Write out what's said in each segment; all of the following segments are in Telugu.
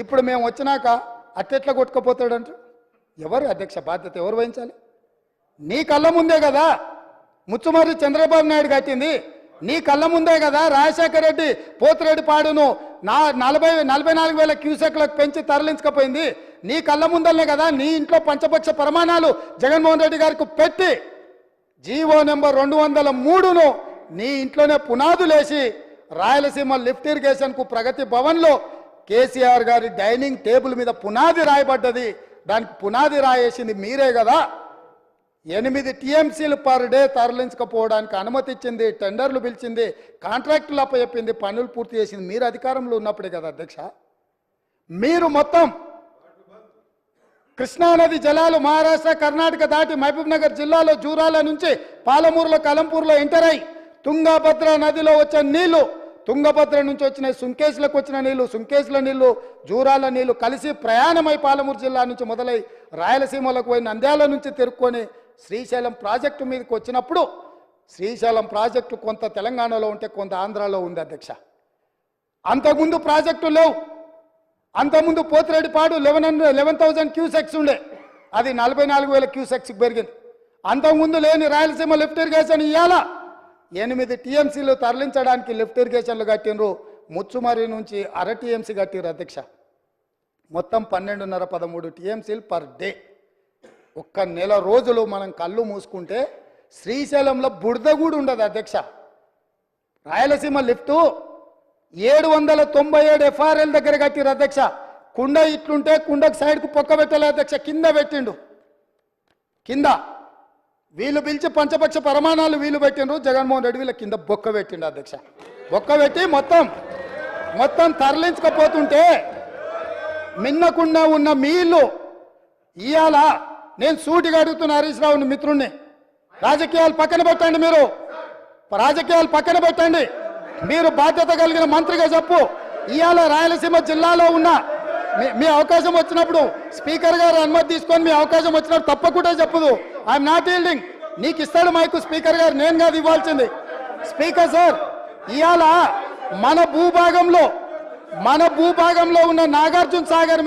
ఇప్పుడు మేము వచ్చినాక అట్టెట్లా కొట్టుకుపోతాడంట. ఎవరు అధ్యక్ష బాధ్యత ఎవరు వహించాలి? నీ కళ్ళ ముందే కదా ముచ్చుమర్రి చంద్రబాబు నాయుడు కట్టింది, నీ కళ్ళ ముందే కదా రాజశేఖర రెడ్డి పోతిరెడ్డి పాడును 44,000 క్యూసెక్లకు పెంచి తరలించకపోయింది, నీ కళ్ళ ముందలనే కదా నీ ఇంట్లో పంచపక్ష ప్రమాణాలు జగన్మోహన్ రెడ్డి గారికి పెట్టి జీవో నెంబర్ 203ను నీ ఇంట్లోనే పునాదులేసి రాయలసీమ లిఫ్ట్ ఇరిగేషన్కు ప్రగతి భవన్లో కేసీఆర్ గారి డైనింగ్ టేబుల్ మీద పునాది రాయబడ్డది. దానికి పునాది రాయేసింది మీరే కదా. 8 టీఎంసీలు పర్ డే తరలించకపోవడానికి అనుమతి ఇచ్చింది, టెండర్లు పిలిచింది, కాంట్రాక్టులు అప్పచెప్పింది, పనులు పూర్తి చేసింది మీరు అధికారంలో ఉన్నప్పుడే కదా అధ్యక్ష. మీరు మొత్తం కృష్ణానది జలాలు మహారాష్ట్ర కర్ణాటక దాటి మహబూబ్ నగర్ జిల్లాలో జూరాల నుంచి పాలమూరులో కలంపూర్లో ఎంటర్ అయి తుంగభద్ర నదిలో వచ్చే నీళ్లు, తుంగభద్ర నుంచి వచ్చిన సుంకేశ్లకు వచ్చిన నీళ్లు, సుంకేశ్ల నీళ్లు జూరాల నీళ్లు కలిసి ప్రయాణమై పాలమూరు జిల్లా నుంచి మొదలై రాయలసీమలకు పోయి నంద్యాల నుంచి తిరుక్కొని శ్రీశైలం ప్రాజెక్టు మీదకి వచ్చినప్పుడు శ్రీశైలం ప్రాజెక్టు కొంత తెలంగాణలో ఉంటే కొంత ఆంధ్రాలో ఉంది అధ్యక్ష. అంతకుముందు ప్రాజెక్టు లేవు. అంతకుముందు పోతిరెడ్డిపాడు 11,000 క్యూసెక్స్ ఉండే, అది 44,000 క్యూసెక్స్కి పెరిగింది. అంతకుముందు లేని రాయలసీమ లిఫ్ట్ ఇరిగేషన్ ఇవాళ 8 టీఎంసీలు తరలించడానికి లిఫ్ట్ ఇరిగేషన్లు కట్టినరు. ముచ్చుమర్రి నుంచి అర టీఎంసీ కట్టిరు అధ్యక్ష. మొత్తం 12.5-13 టీఎంసీలు పర్ డే. ఒక్క నెల రోజులు మనం కళ్ళు మూసుకుంటే శ్రీశైలంలో బురద కూడా ఉండదు అధ్యక్ష. రాయలసీమ లిఫ్టు 797 ఎఫ్ఆర్ఎల్ దగ్గర కట్టిరు అధ్యక్ష. కుండ ఇట్లుంటే కుండకు సైడ్కు పొక్క పెట్టలే అధ్యక్ష, కింద పెట్టిండు. కింద వీళ్ళు పిలిచి పంచపక్ష ప్రమాణాలు వీళ్ళు పెట్టిండ్రు, జగన్మోహన్ రెడ్డి వీళ్ళ కింద బొక్క పెట్టిండు అధ్యక్ష. బొక్క పెట్టి మొత్తం తరలించకపోతుంటే మిన్నకుండా ఉన్న మీళ్ళు ఇవాళ నేను సూటిగా అడుగుతున్న హరీష్ రావుని మిత్రుణ్ణి, రాజకీయాలు పక్కన పెట్టండి, మీరు రాజకీయాలు పక్కన పెట్టండి, మీరు బాధ్యత కలిగిన మంత్రిగా చెప్పు. ఇవాళ రాయలసీమ జిల్లాలో ఉన్న మీ అవకాశం వచ్చినప్పుడు స్పీకర్ గారు అనుమతి తీసుకొని మీ అవకాశం వచ్చినప్పుడు తప్పకుండా చెప్పదు. I'm not yielding. నీకు ఇస్తాడు మైకు స్పీకర్ గారు, నేను కాదు ఇవ్వాల్సింది. స్పీకర్ సార్, ఇవాళ మన భూభాగంలో ఉన్న నాగార్జున సాగర్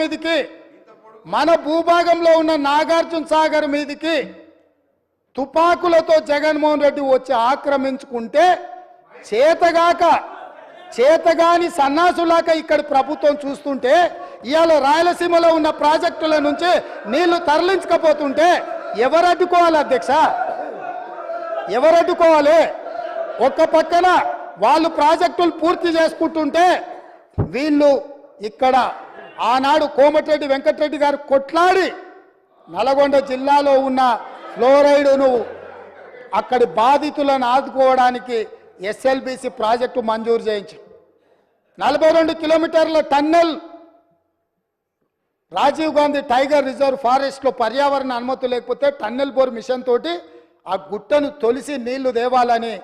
మీదకి తుపాకులతో జగన్మోహన్ రెడ్డి వచ్చి ఆక్రమించుకుంటే చేతగాని సన్నాసులాక ఇక్కడ ప్రభుత్వం చూస్తుంటే ఇవాళ రాయలసీమలో ఉన్న ప్రాజెక్టుల నుంచి నీళ్లు తరలించకపోతుంటే ఎవరు అడ్డుకోవాలి అధ్యక్ష? ఎవరు అడ్డుకోవాలి? ఒక పక్కన వాళ్ళు ప్రాజెక్టులు పూర్తి చేసుకుంటుంటే వీళ్ళు ఇక్కడ ఆనాడు కోమటిరెడ్డి వెంకటరెడ్డి గారు కొట్లాడి నల్గొండ జిల్లాలో ఉన్న ఫ్లోరైడును అక్కడి బాధితులను ఆదుకోవడానికి ఎస్ఎల్బిసి ప్రాజెక్టు మంజూరు చేయించి 42 కిలోమీటర్ల tunnel Rajiv Gandhi tiger reserve ఫారెస్ట్లో పర్యావరణ అనుమతి లేకపోతే టన్నెల్ బోర్ మిషన్ తోటి ఆ గుట్టను తొలిసి నీళ్లు దేవాలని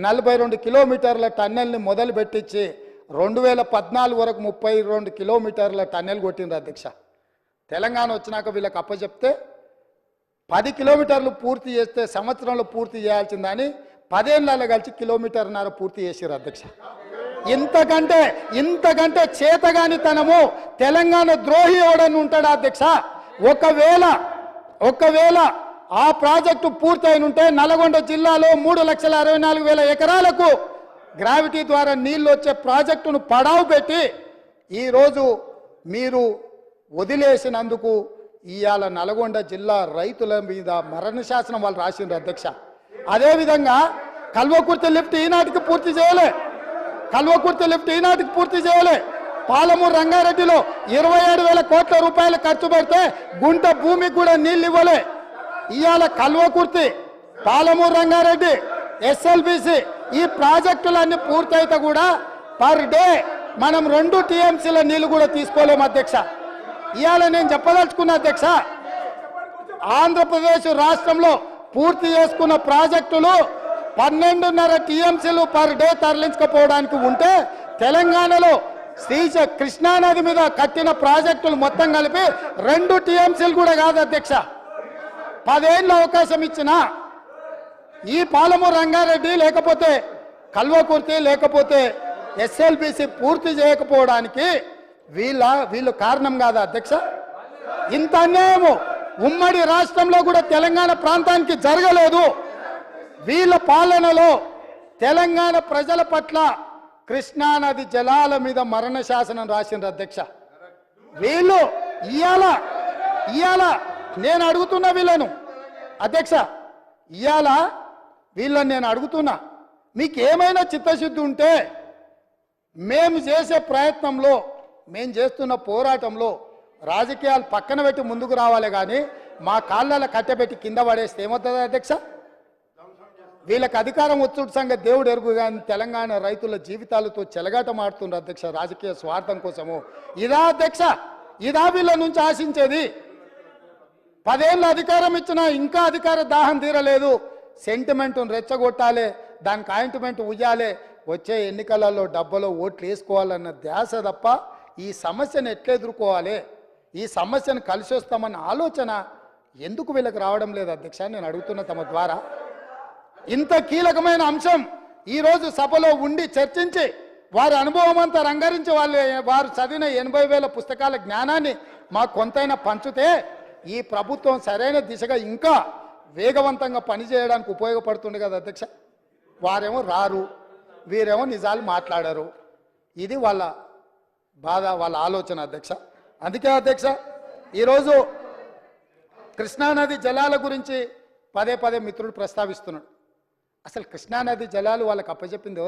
42 కిలోమీటర్ల టన్నెల్ని మొదలు పెట్టించి 2014 వరకు 32 కిలోమీటర్ల టన్నెల్ కొట్టిండ్రు అధ్యక్ష. తెలంగాణ వచ్చినాక వీళ్ళకి అప్పచెప్తే 10 కిలోమీటర్లు పూర్తి చేస్తే సంవత్సరంలో పూర్తి చేయాల్సిందని 10 ఏళ్ళలో కలిసి 1.5 కిలోమీటర్ పూర్తి చేసారు అధ్యక్ష. ఇంతకంటే చేతగానితనము తెలంగాణ ద్రోహి ఎవడని ఉంటాడా అధ్యక్ష? ఒకవేళ ఆ ప్రాజెక్టు పూర్తయిన ఉంటే నల్గొండ జిల్లాలో 3,64,000 ఎకరాలకు గ్రావిటీ ద్వారా నీళ్లు వచ్చే ప్రాజెక్టును పడావు పెట్టి ఈరోజు మీరు వదిలేసినందుకు ఇవాళ నల్గొండ జిల్లా రైతుల మీద మరణ శాసనం వాళ్ళు రాసిండ్రు అధ్యక్ష. అదేవిధంగా కల్వకుర్తి లిఫ్ట్ ఈనాటికి పూర్తి చేయలే. పాలమూరు రంగారెడ్డిలో 27,000 కోట్ల రూపాయలు ఖర్చు పెడితే గుంట భూమికి కూడా నీళ్ళు ఇవ్వలే. ఇవాళ కల్వకుర్తి, పాలమూరు రంగారెడ్డి, ఎస్ఎల్బిసి ఈ ప్రాజెక్టులన్నీ పూర్తయితే కూడా పర్ డే మనం 2 టీఎంసీల నీళ్లు కూడా తీసుకోలేము అధ్యక్ష. ఇవాళ నేను చెప్పదలుచుకున్న అధ్యక్ష, ఆంధ్రప్రదేశ్ రాష్ట్రంలో పూర్తి చేసుకున్న ప్రాజెక్టులు 12.5 టీఎంసీలు పర్ డే తరలించకపోవడానికి ఉంటే తెలంగాణలో కృష్ణానది మీద కట్టిన ప్రాజెక్టులు మొత్తం కలిపి 2 టీఎంసీలు కూడా కాదు అధ్యక్ష. 10 ఏళ్ళ అవకాశం ఇచ్చిన ఈ పాలమూరు రంగారెడ్డి లేకపోతే కల్వకుర్తి లేకపోతే ఎస్ఎల్బిసి పూర్తి చేయకపోవడానికి వీళ్ళు కారణం కాదా అధ్యక్ష? ఇంత అన్యాయము ఉమ్మడి రాష్ట్రంలో కూడా తెలంగాణ ప్రాంతానికి జరగలేదు. వీళ్ళ పాలనలో తెలంగాణ ప్రజల పట్ల కృష్ణానది జలాల మీద మరణ శాసనం రాసిండ్రు అధ్యక్ష. వీళ్ళు ఇయాల నేను అడుగుతున్నా వీళ్ళను అధ్యక్ష, ఇయాల వీళ్ళని నేను అడుగుతున్నా, మీకు ఏమైనా చిత్తశుద్ధి ఉంటే మేము చేసే ప్రయత్నంలో, మేము చేస్తున్న పోరాటంలో రాజకీయాలు పక్కన పెట్టి ముందుకు రావాలి, కానీ మా కాళ్ళలో కట్టెపెట్టి కింద పడేస్తే ఏమవుతుంది అధ్యక్ష? వీళ్ళకి అధికారం వచ్చుడు సంగతి దేవుడు ఎరుగు, కానీ తెలంగాణ రైతుల జీవితాలతో చెలగాటం ఆడుతున్నారు అధ్యక్ష రాజకీయ స్వార్థం కోసము. ఇదా అధ్యక్ష? ఇదా వీళ్ళ నుంచి ఆశించేది? 10 ఏళ్ళ అధికారం ఇచ్చినా ఇంకా అధికార దాహం తీరలేదు. సెంటిమెంట్ను రెచ్చగొట్టాలి, దానికి ఆయింట్మెంట్ ఉయ్యాలి, వచ్చే ఎన్నికలలో డబ్బలో ఓట్లు వేసుకోవాలన్న ధ్యాస తప్ప ఈ సమస్యను ఎట్లా ఎదుర్కోవాలి, ఈ సమస్యను కలిసి వస్తామన్న ఆలోచన ఎందుకు వీళ్ళకి రావడం లేదు అధ్యక్ష? నేను అడుగుతున్న తమ ద్వారా. ఇంత కీలకమైన అంశం ఈరోజు సభలో ఉండి చర్చించి వారి అనుభవం అంతా రంగరించి వారు చదివిన 80,000 పుస్తకాల జ్ఞానాన్ని మాకు కొంతైనా పంచితే ఈ ప్రభుత్వం సరైన దిశగా ఇంకా వేగవంతంగా పనిచేయడానికి ఉపయోగపడుతుంది కదా అధ్యక్ష. వారేమో రారు, వీరేమో నిజాలు మాట్లాడారు. ఇది వాళ్ళ బాధ, వాళ్ళ ఆలోచన అధ్యక్ష. అందుకే అధ్యక్ష ఈరోజు కృష్ణానది జలాల గురించి పదే మిత్రుడు ప్రస్తావిస్తున్నాడు. అసలు కృష్ణానది జలాలు వాళ్ళకి అప్పచెప్పింది ఎవరు?